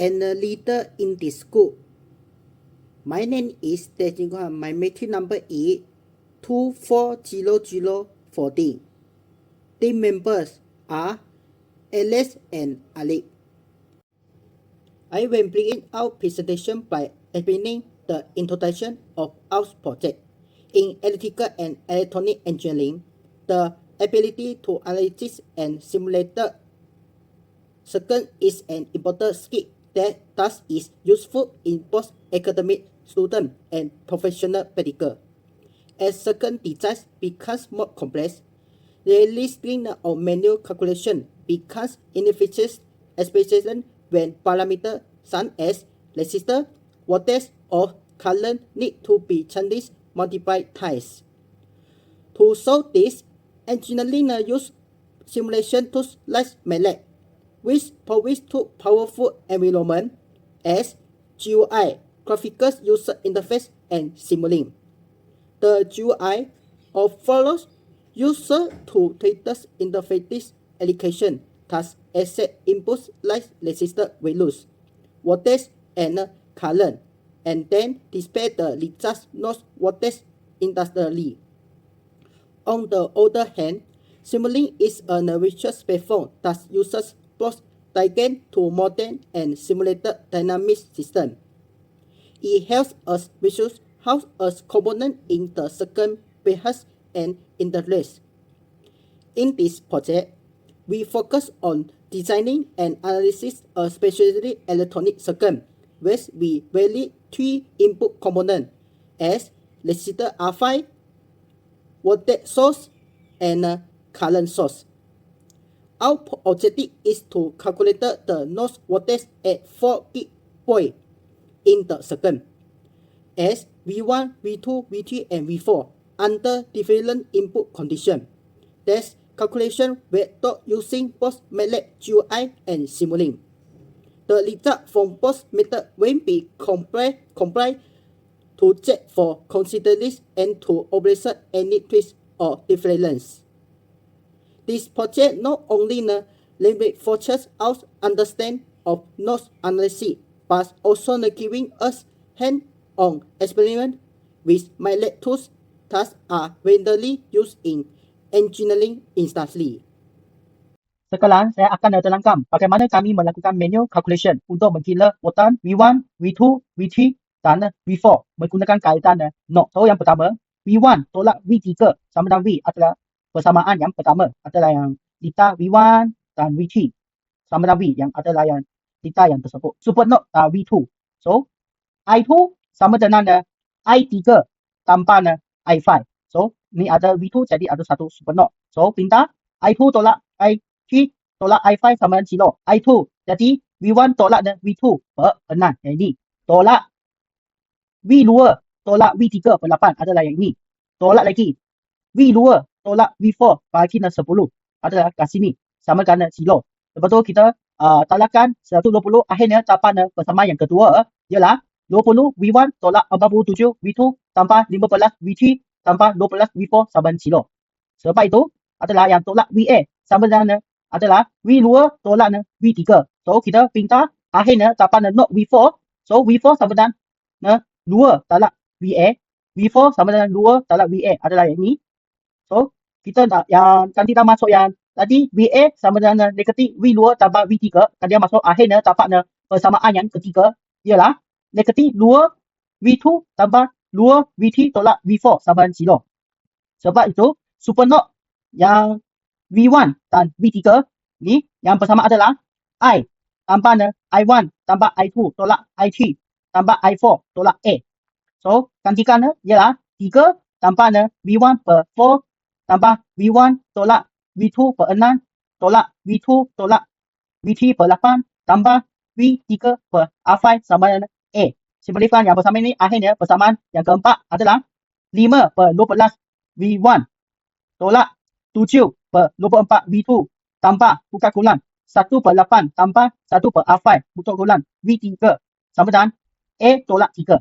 and a leader in this school. My name is Tay Jin Quan. My meeting number is 240014. Team members are Alex and Arif. I will begin our presentation by explaining the introduction of our project. In electrical and electronic engineering, the ability to analyze and simulate circuit is an important skill that thus is useful in both academic student and professional practical. As circuit design becomes more complex, the listing of manual calculation becomes inefficient, especially when parameters such as resistor, voltage, or current need to be changed multiple times. To solve this, engineering use simulation tools like MATLAB, which provides two powerful environments as GUI, Graphical User Interface, and Simulink. The GUI follows user to data interface application, thus accept inputs like resistor values, voltage, and current, and then display the results not voltage industrially. On the other hand, Simulink is a visual platform that uses both diagram to model and simulate dynamic system. It helps us visualize how a component in the circuit behaves and interacts. In this project, we focus on designing and analyzing a specially electronic circuit, where we value three input components as resistor R5, voltage source, and current source. Our objective is to calculate the node voltage at 4 key points in the circuit as V1, V2, V3, and V4 under different input conditions. This calculation were done using both MATLAB GUI and Simulink. The result from both methods will be compared to check for consistency and to observe any twist or difference. This project not only reinforces our understanding of node analysis, but also giving us hand-on experiment with MATLAB tools that are widely used in engineering industry. Sekarang saya akan terangkan bagaimana kami melakukan manual calculation untuk menggila voltan V1, V2, V3 dan V4 menggunakan kaedah node. So yang pertama, V1 tolak V3 sama dengan V adalah persamaan yang pertama adalah yang dita V1 dan V3 sama dengan V yang adalah yang dita yang tersebut. Super node V2. So I2 sama dengan I3 tambah I5. So ni ada V2 jadi ada satu super node. So pindah I2 tolak I3 tolak I5 sama dengan 0. I2 jadi V1 tolak V2 per 6. Yang ini. Tolak V2 tolak V3 per 8 adalah yang ini. Tolak lagi V2 tolak V4 bagi 10 adalah kat sini sama dengan 0. Lepas tu kita tolakkan 120 akhirnya dapat persamaan yang kedua ialah 20 V1 tolak 47 V2 tambah 15 V3 tambah 12 V4 sama dengan 0. Sebab itu adalah yang tolak VA sama dengan adalah V2 tolak V3. So kita pindah akhirnya dapat node V4. So V4 sama dengan 2 tolak VA. V4 sama dengan 2 tolak VA adalah yang ini. So kita nak yang nanti dah masuk yang tadi VA sama dengan negatif V2 tambah V3. Kan dia masuk akhirnya dapat persamaan yang ketiga ialah negatif 2 V2 tambah 2 V3 tolak V4 sama dengan 0. Sebab itu super node yang V1 dan V3 ni yang persamaan adalah I tambah I1 tambah I2 tolak I3 tambah I4 tolak A. So gantikan ialah 3 tambah V1 per 4 tambah V1 tolak V2 per 6 tolak V2 tolak V3 per 8 tambah V3 per R5 sama dengan A. Simplifikan yang persamaan ini akhirnya persamaan yang keempat adalah 5 per 12 V1 tolak 7 per 24 V2 tambah buka kurang 1 per 8 tambah 1 per R5 buka kurang V3 sama dengan A tolak 3.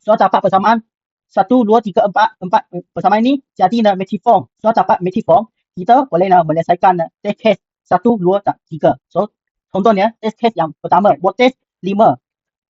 So dapat persamaan 1, 2, 3, 4 persamaan ini jadi matrix form. So dapat matrix form kita boleh menyelesaikan test case 1, 2 dan 3. So contohnya test case yang pertama voltage 5.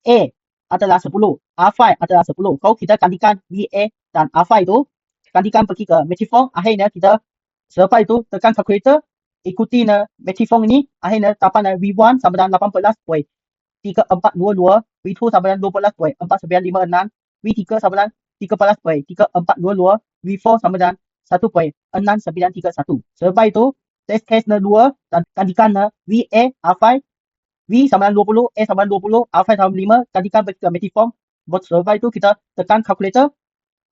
A adalah 10, R5 adalah 10. Kalau kita gantikan VA dan R5 itu, gantikan pergi ke Matiform, akhirnya kita selepas itu tekan calculator, ikuti Matiform ini, akhirnya dapat V1 sama dengan 18.3422, V2 sama dengan 12.4956, V3 sama dengan 13.3422, V4 sama dengan 1.6931. Selepas itu, test case 2 dan gantikan VA R5, V sama dengan 20, A sama dengan 20, R5 sama dengan 5, gantikan pergi ke Matiform. Selepas itu kita tekan calculator,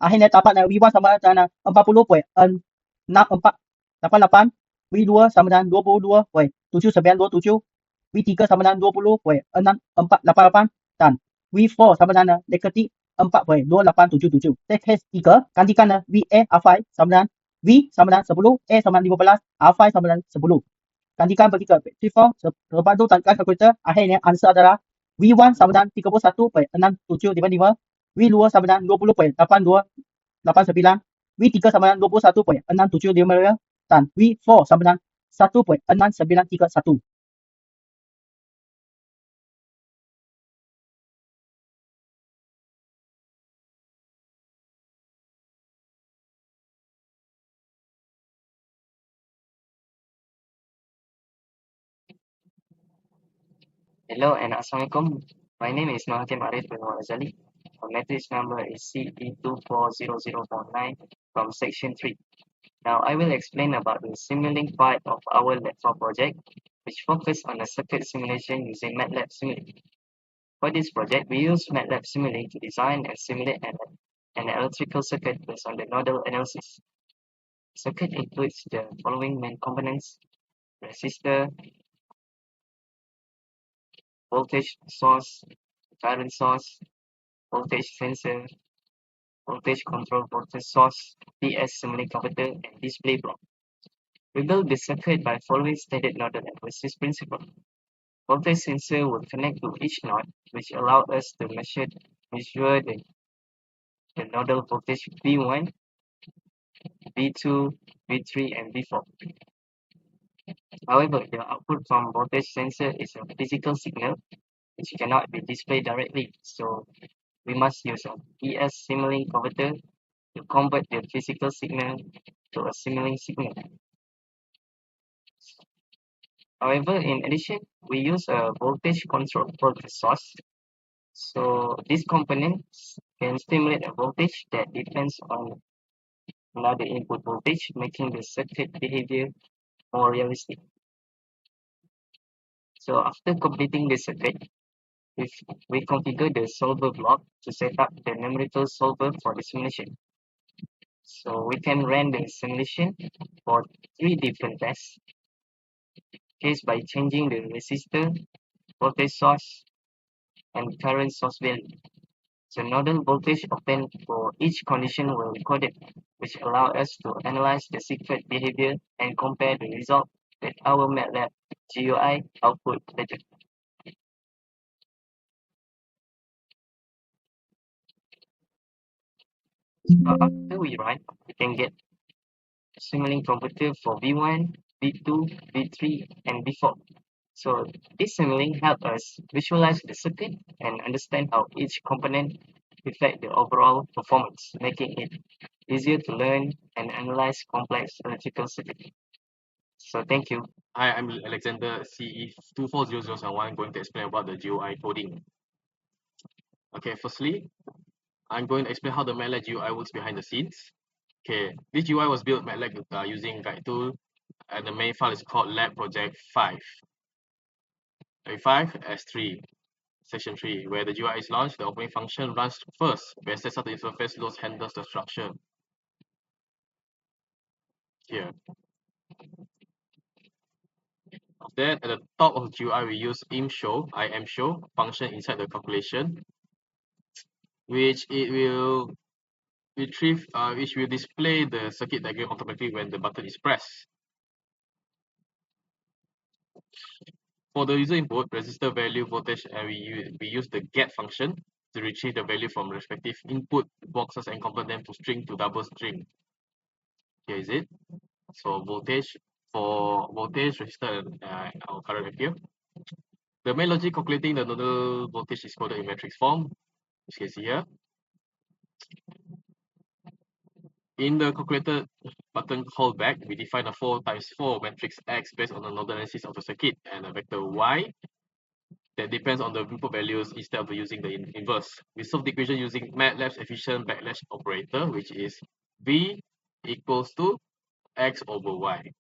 akhirnya dapat V1 sama dengan 40.6488, V2 sama dengan 22.7927, V3 sama dengan 20.6488 dan V4 sama dengan negatif 4.2877. Test 3, gantikan VA R5 sama dengan V sama dengan 10, A sama dengan 15, R5 sama dengan 10. Gantikan pergi ke Matiform, selepas itu tekan calculator, akhirnya answer adalah V1 sama dengan 31.6755, V2 sama dengan 20.8289, V3 sama dengan 21.6755 dan V4 sama dengan 1.6931. Hello and Assalamualaikum. My name is Norhakim Arif bin Razali. My matrix number is CE240019 from section 3. Now I will explain about the Simulink part of our laptop project, which focus on a circuit simulation using MATLAB Simulink. For this project, we use MATLAB Simulink to design and simulate an electrical circuit based on the nodal analysis. The circuit includes the following main components: resistor, voltage source, current source, voltage sensor, voltage control voltage source, PS Simulink converter, and display block. We build the circuit by following standard nodal analysis principle. Voltage sensor will connect to each node, which allow us to measure the nodal voltage V1, V2, V3, and V4. However, the output from voltage sensor is a physical signal which cannot be displayed directly, so we must use a PS Simulink converter to convert the physical signal to a Simulink signal. However, in addition, we use a voltage control voltage source. So these components can stimulate a voltage that depends on another input voltage, making the circuit behavior more realistic. So after completing the circuit, we configure the solver block to set up the numerical solver for the simulation. So we can run the simulation for 3 different tests. Case by changing the resistor, voltage source, and current source value. The nodal voltage obtained for each condition were recorded, which allow us to analyze the circuit behavior and compare the result with our MATLAB GUI output later. So after we run, we can get Simulink converter for V1, V2, V3, and V4. So this Simulink helps us visualize the circuit and understand how each component affect the overall performance, making it easier to learn and analyze complex electrical circuits. So thank you. Hi, I'm Alexander, CE240001, going to explain about the GUI coding. Okay, firstly, I'm going to explain how the MATLAB GUI works behind the scenes. Okay, this GUI was built MATLAB using guide tool, and the main file is called lab project 5. 5 S3, section 3, where the GUI is launched. The opening function runs first, where sets up the interface, loads, handles the structure. Here. Then at the top of the GUI, we use imshow function inside the calculation, which it will retrieve, which will display the circuit diagram automatically when the button is pressed. For the user input, resistor value, voltage, and we use the get function to retrieve the value from respective input boxes and convert them to string to double string. Here is it. So voltage, for voltage, resistor, and our current here. The main logic calculating the nodal voltage is coded in matrix form, as you can see here. In the calculated button callback, we define a 4x4 matrix X based on the nodal analysis of the circuit and a vector Y that depends on the input values instead of using the inverse. We solve the equation using MATLAB's efficient backlash operator, which is V equals to X over Y.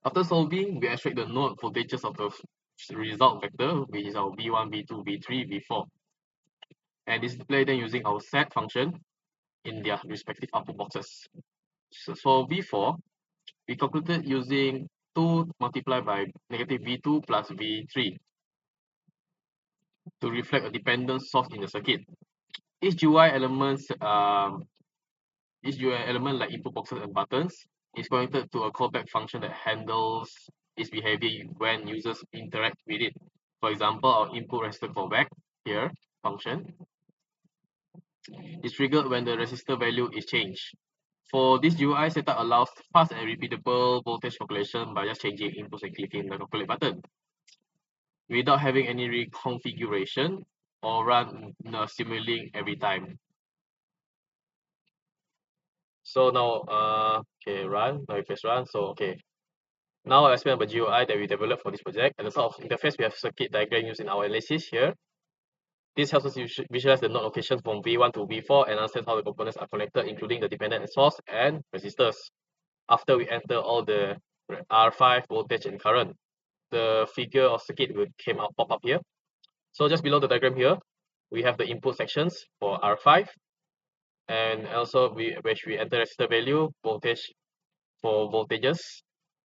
After solving, we extract the node voltages of the result vector, which is our V1, V2, V3, V4. And display them using our set function in their respective output boxes. So for V4, we calculated using 2 multiplied by negative V2 plus V3 to reflect a dependent source in the circuit. Each GUI element like input boxes and buttons is connected to a callback function that handles its behavior when users interact with it. For example, our input resistor callback here function is triggered when the resistor value is changed. For this GUI setup allows fast and repeatable voltage calculation by just changing inputs and clicking the calculate button without having any reconfiguration or run the Simulink every time. So now, run. Now we press run. So okay. Now I'll explain about GUI that we developed for this project. At the top of interface, we have circuit diagram used in our analysis here. This helps us visualize the node locations from V1 to V4 and understand how the components are connected, including the dependent source and resistors. After we enter all the R5 voltage and current, the figure of circuit will pop up here. So just below the diagram here, we have the input sections for R5, and also which we enter resistor value, voltage for voltages,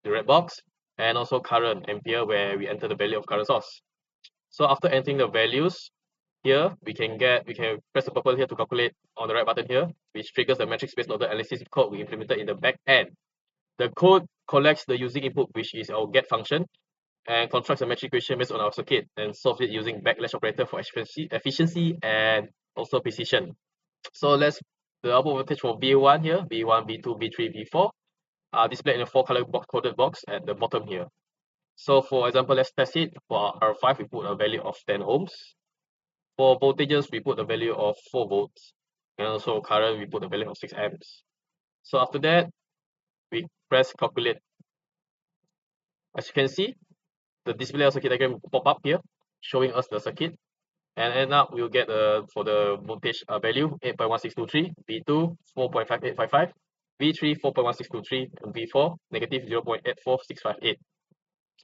the red box, and also current ampere where we enter the value of current source. So after entering the values here, we can press the purple here to calculate on the right button here, which triggers the matrix-based nodal analysis code we implemented in the back end. The code collects the using input, which is our get function, and constructs a matrix equation based on our circuit and solves it using backlash operator for efficiency and also precision. So the output voltage for V1 here, V1, V2, V3, V4 are displayed in a 4-color coded box at the bottom here. So for example, let's test it. For R5, we put a value of 10 ohms. For voltages, we put a value of 4 volts. And also current, we put a value of 6 amps. So after that, we press calculate. As you can see, the display of circuit diagram will pop up here, showing us the circuit. And end up, we'll get for the voltage value 8.1623, V2 4.5855, V3 4.1623, and V4 negative 0.84658.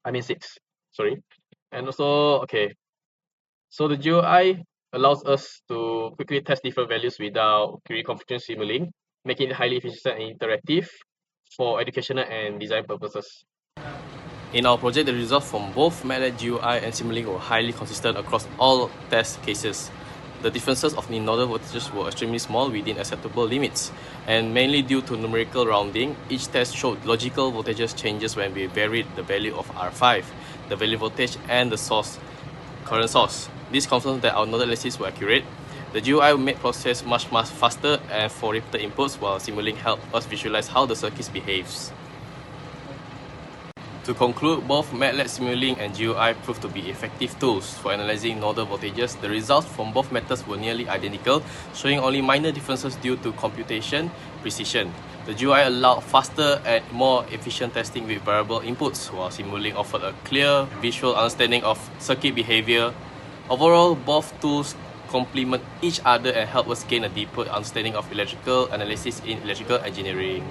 I mean 6. Sorry. And also, okay. So the GUI allows us to quickly test different values without reconfiguring Simulink, making it highly efficient and interactive for educational and design purposes. In our project, the results from both MATLAB GUI and Simulink were highly consistent across all test cases. The differences of the nodal voltages were extremely small within acceptable limits, and mainly due to numerical rounding, each test showed logical voltages changes when we varied the value of R5, the value voltage, and the current source. This confirms that our nodal analysis were accurate. The GUI made process much faster and for repeated inputs, while Simulink helped us visualize how the circuit behaves. To conclude, both MATLAB Simulink and GUI proved to be effective tools for analyzing nodal voltages. The results from both methods were nearly identical, showing only minor differences due to computation precision. The GUI allowed faster and more efficient testing with variable inputs, while Simulink offered a clear visual understanding of circuit behavior. Overall, both tools complement each other and help us gain a deeper understanding of electrical analysis in electrical engineering.